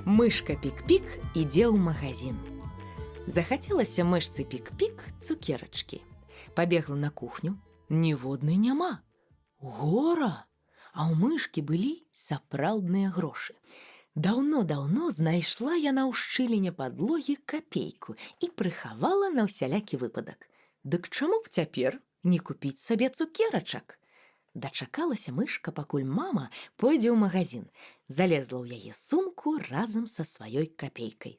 Мышка Пік-Пік ідзе ў магазин. Захацелася мышцы Пік-Пік цукерачкі. Пабегла на кухню, ніводнай няма. Гора! А ў мышкі былі сапраўдныя грошы. Даўно-даўно знайшла яна ў шчыліне падлогі капейку і прыхавала на ўсялякі выпадак. Дык чаму б цяпер не купіць сабе цукерачак? Дачакалася мышка, пакуль мама пойдзе ў магазин. Залезла ў яе сумку разам са сваёй капейкай.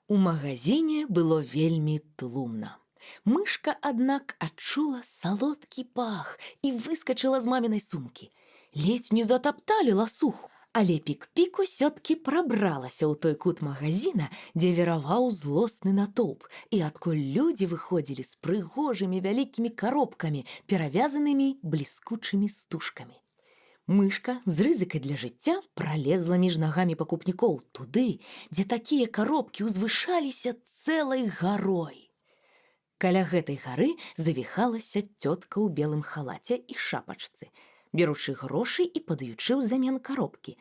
У магазине было вельмі тлумна. Мышка, аднак, адчула салодкі пах і выскачыла з мамінай сумкі. Ледзь не затапталі ласуху, але Пік-Пік усё-ткі прабралася ў той кут магазина, дзе віраваў злосны натоўп, і адкуль людзі выходзілі з прыгожымі вялікімі коробкамі, перавязанымі бліскучымі стужкамі. Мышка з рызыкай для жыцця пралезла між нагамі пакупнікоў туды, дзе такія коробкі ўзвышаліся цэлай гарой. Каля гэтай гары завіхалася цётка ў белым халаце і шапачцы, беручы грошы і падаючы ўзамен коробкі.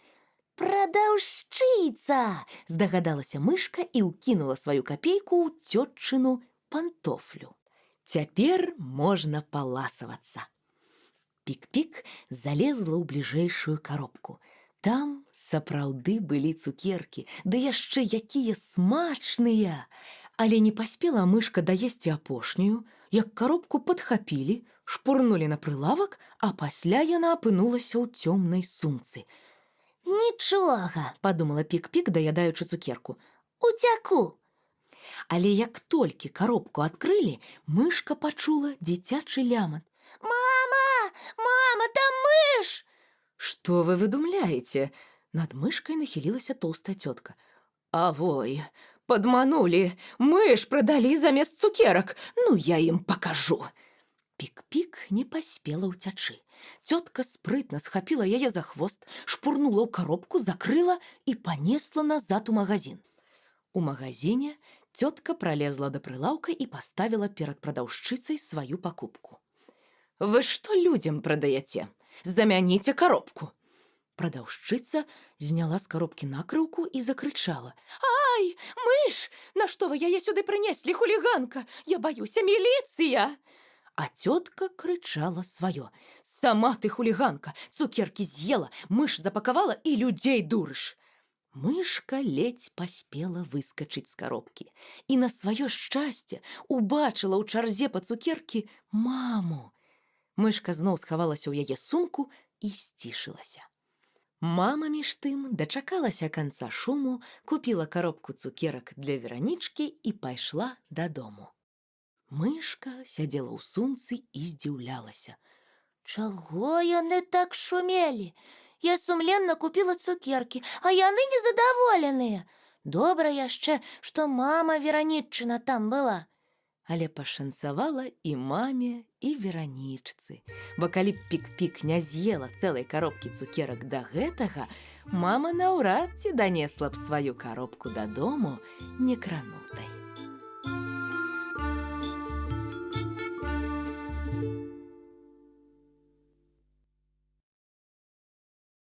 «Прадаўшчыца!» – здагадалася мышка і ўкінула сваю капейку ў цётчыну пантофлю. Цяпер можна паласавацца. Пік-Пік залезла ў бліжэйшую коробку. Там сапраўды былі цукеркі, ды яшчэ якія смачныя! Але не паспела мышка даесці апошнюю, як коробку падхапілі, шпурнулі на прылавак, а пасля яна апынулася ў цёмнай сумцы. «Нічога!» – падумала Пік-Пік, даядаючы цукерку. «Уцяку!» Але як толькі коробку адкрылі, мышка пачула дзіцячы лямат. «Мама! Мама, там мыш!» «Што вы выдумляеце?» Над мышкай нахілілася тоўстая цётка. «Авой! Падманулі! Мыш прадалі замест цукерак! Ну, я ім пакажу!» Пік-Пік не паспела ўцячы. Цётка спрытна схапіла яе за хвост, шпурнула ў коробку, закрыла і панесла назад у магазин. У магазине цётка пралезла да прылаўка і паставіла перад прадаўшчыцай сваю пакупку. «Вы што людзям прадаяце? Замяніце коробку!» Прадаўшчыца зняла з коробкі накрыўку і закрычала. «Ай, мыш! Нашто вы яе сюды прынеслі, хуліганка? Я баюся, міліцыя!» А цётка крычала сваё. «Сама ты хуліганка! Цукеркі з'ела, мыш запакавала і людзей дурыш!» Мышка ледзь паспела выскачыць з коробкі і на сваё шчасце убачыла ў чарзе па цукеркі маму. Мышка зноў схавалася ў яе сумку і сцішылася. Мама між тым дачакалася канца шуму, купіла коробку цукерак для Веранічкі і пайшла дадому. Мышка сядзела ў сумцы і здзіўлялася. «Чаго яны так шумелі? Я сумленна купіла цукеркі, а яны незадаволеныя. Добра яшчэ, што мама Вераніччына там была». Але пашанцавала і маме, і Веранічцы. Бо калі б Пік-Пік не з'ела цэлай коробкі цукерак да гэтага, мама наўрад ці данесла б сваю коробку дадому некранутай.